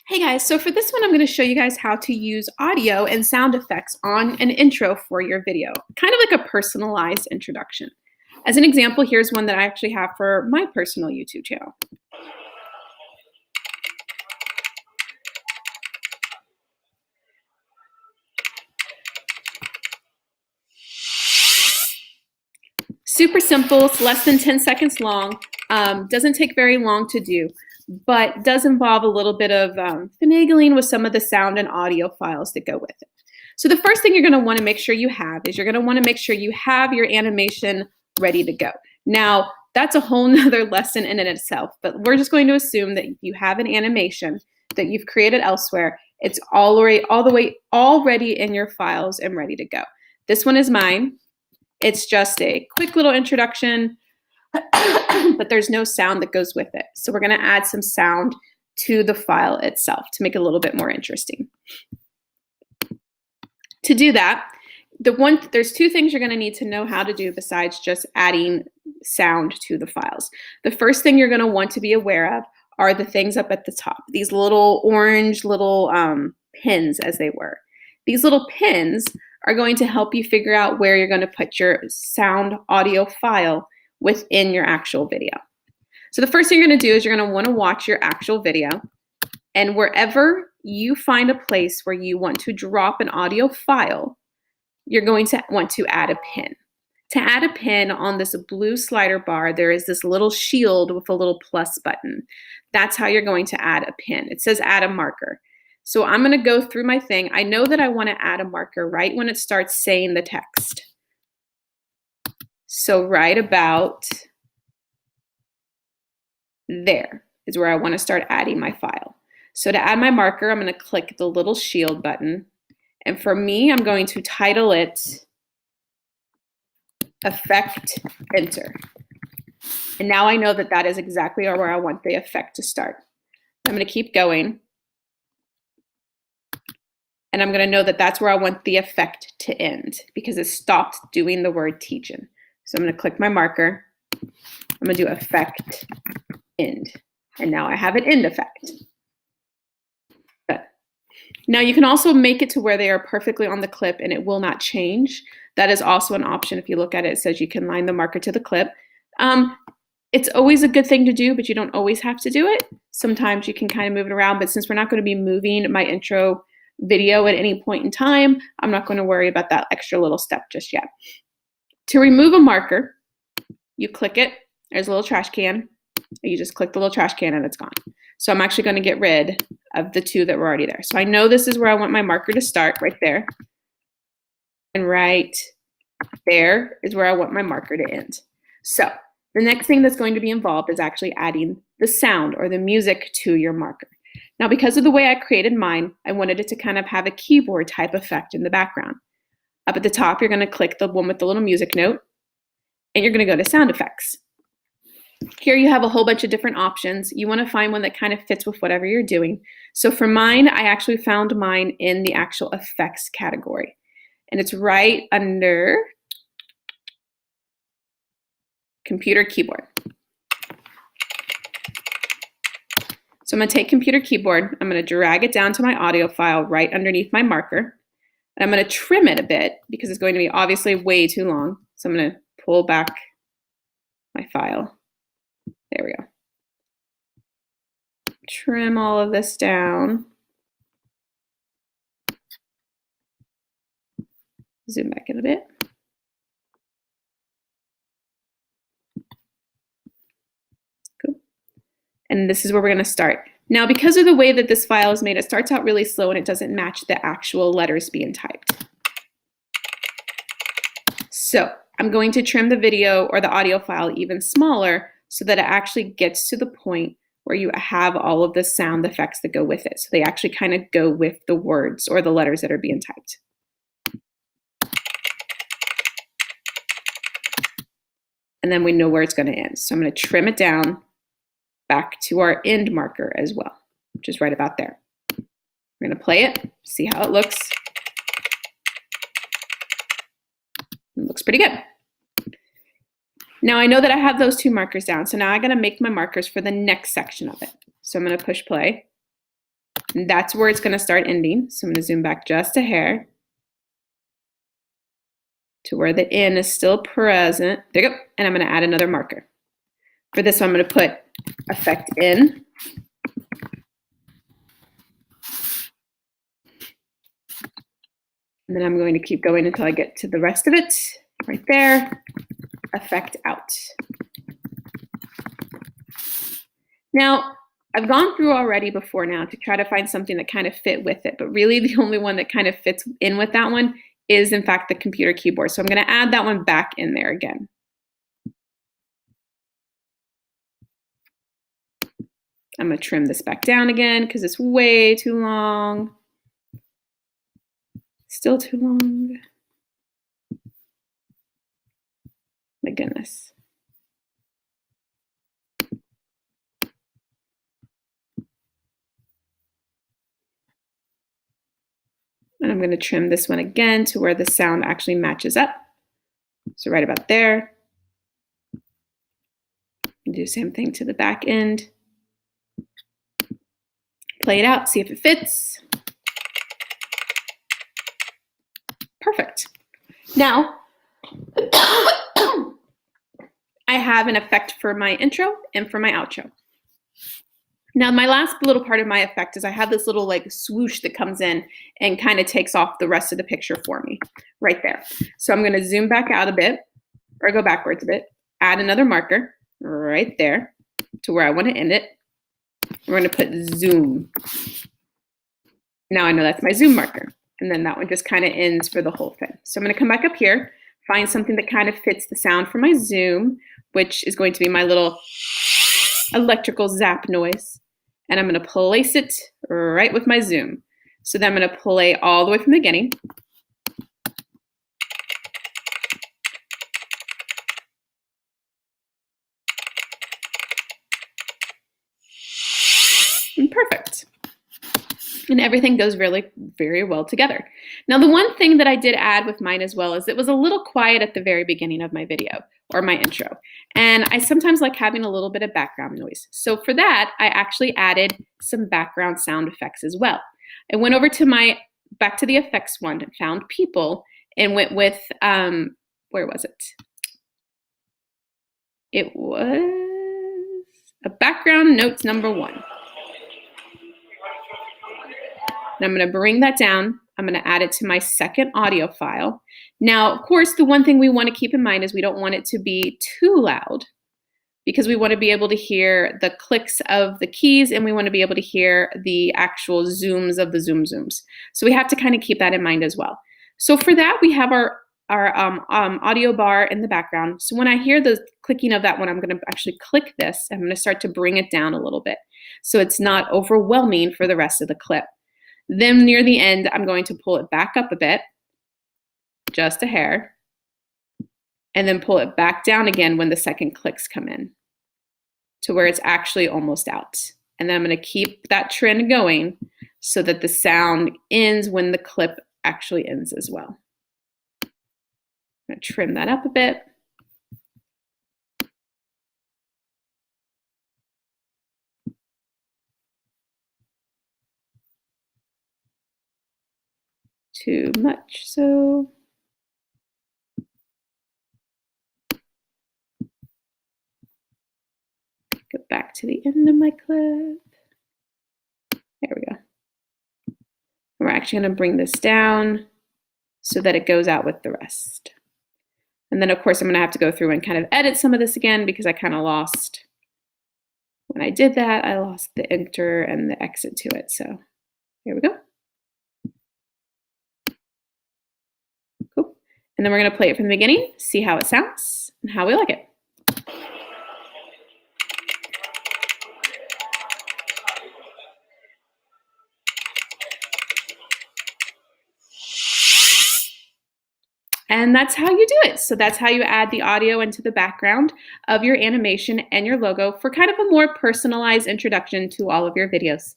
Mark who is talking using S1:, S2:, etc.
S1: Hey guys, so for this one, I'm going to show you guys how to use audio and sound effects on an intro for your video, kind of like a personalized introduction. As an example, here's one that I actually have for my personal YouTube channel. Super simple, it's less than 10 seconds long, doesn't take very long to do, but does involve a little bit of finagling with some of the sound and audio files that go with it. So the first thing you're going to want to make sure you have is you're going to want to make sure you have your animation ready to go. Now, that's a whole nother lesson in and itself, but we're just going to assume that you have an animation that you've created elsewhere. It's already in your files and ready to go. This one is mine. It's just a quick little introduction, but there's no sound that goes with it. So we're going to add some sound to the file itself to make it a little bit more interesting. To do that, there's two things you're going to need to know how to do besides just adding sound to the files. The first thing you're going to want to be aware of are the things up at the top, these little orange little pins, as they were. These little pins are going to help you figure out where you're going to put your sound audio file within your actual video. So the first thing you're going to do is you're going to want to watch your actual video, and wherever you find a place where you want to drop an audio file, you're going to want to add a pin. To add a pin on this blue slider bar, there is this little shield with a little plus button. That's how you're going to add a pin. It says add a marker. So I'm going to go through my thing. I know that I want to add a marker right when it starts saying the text. So right about there is where I want to start adding my file. So to add my marker, I'm going to click the little shield button. And for me, I'm going to title it Effect Enter. And now I know that that is exactly where I want the effect to start. I'm going to keep going. And I'm going to know that that's where I want the effect to end because it stopped doing the word teaching. So I'm going to click my marker. I'm going to do effect end. And now I have an end effect. Good. Now you can also make it to where they are perfectly on the clip and it will not change. That is also an option. If you look at it, it says you can line the marker to the clip. It's always a good thing to do, but you don't always have to do it. Sometimes you can kind of move it around, but since we're not going to be moving my intro video at any point in time, I'm not going to worry about that extra little step just yet. To remove a marker, you click it. There's a little trash can. You just click the little trash can and it's gone. So I'm actually going to get rid of the two that were already there. So I know this is where I want my marker to start, right there. And right there is where I want my marker to end. So the next thing that's going to be involved is actually adding the sound or the music to your marker. Now, because of the way I created mine, I wanted it to kind of have a keyboard type effect in the background. Up at the top, you're going to click the one with the little music note, and you're going to go to sound effects. Here you have a whole bunch of different options. You want to find one that kind of fits with whatever you're doing. So for mine, I actually found mine in the actual effects category. And it's right under computer keyboard. So I'm going to take computer keyboard. I'm going to drag it down to my audio file right underneath my marker. And I'm going to trim it a bit because it's going to be obviously way too long. So I'm going to pull back my file. There we go. Trim all of this down. Zoom back in a bit. Cool. And this is where we're going to start. Now, because of the way that this file is made, it starts out really slow and it doesn't match the actual letters being typed. So I'm going to trim the video or the audio file even smaller so that it actually gets to the point where you have all of the sound effects that go with it. So they actually kind of go with the words or the letters that are being typed. And then we know where it's going to end. So I'm going to trim it down back to our end marker as well, which is right about there. We're going to play it, see how it looks. It looks pretty good. Now I know that I have those two markers down, so now I got to make my markers for the next section of it. So I'm going to push play. And that's where it's going to start ending. So I'm going to zoom back just a hair to where the in is still present. There you go. And I'm going to add another marker. For this one, I'm going to put effect in. And then I'm going to keep going until I get to the rest of it. Right there. Effect out. Now, I've gone through already before now to try to find something that kind of fit with it, but really the only one that kind of fits in with that one is in fact the computer keyboard. So I'm going to add that one back in there again. I'm going to trim this back down again because it's way too long. Still too long. My goodness. And I'm going to trim this one again to where the sound actually matches up. So right about there. And do the same thing to the back end. Play it out, see if it fits. Perfect. Now, I have an effect for my intro and for my outro. Now, my last little part of my effect is I have this little like swoosh that comes in and kind of takes off the rest of the picture for me right there. So I'm going to zoom back out a bit or go backwards a bit, add another marker right there to where I want to end it. We're going to put zoom. Now I know that's my zoom marker. And then that one just kind of ends for the whole thing. So I'm going to come back up here, find something that kind of fits the sound for my zoom, which is going to be my little electrical zap noise. And I'm going to place it right with my zoom. So then I'm going to play all the way from the beginning. And perfect. And everything goes really very well together. Now, the one thing that I did add with mine as well is it was a little quiet at the very beginning of my video or my intro. And I sometimes like having a little bit of background noise. So for that, I actually added some background sound effects as well. I went over to back to the effects one, found people, and went with, where was it? It was a background notes number 1. And I'm going to bring that down. I'm going to add it to my second audio file. Now, of course, the one thing we want to keep in mind is we don't want it to be too loud because we want to be able to hear the clicks of the keys and we want to be able to hear the actual zooms of the zooms. So we have to kind of keep that in mind as well. So for that, we have our audio bar in the background. So when I hear the clicking of that one, I'm going to actually click this. I'm going to start to bring it down a little bit so it's not overwhelming for the rest of the clip. Then near the end, I'm going to pull it back up a bit, just a hair, and then pull it back down again when the second clicks come in to where it's actually almost out. And then I'm going to keep that trend going so that the sound ends when the clip actually ends as well. I'm going to trim that up a bit. Too much, so go back to the end of my clip. There we go. We're actually going to bring this down so that it goes out with the rest. And then, of course, I'm going to have to go through and kind of edit some of this again because I kind of lost, when I did that, I lost the enter and the exit to it. So here we go. Cool. And then we're going to play it from the beginning, see how it sounds and how we like it. And that's how you do it. So that's how you add the audio into the background of your animation and your logo for kind of a more personalized introduction to all of your videos.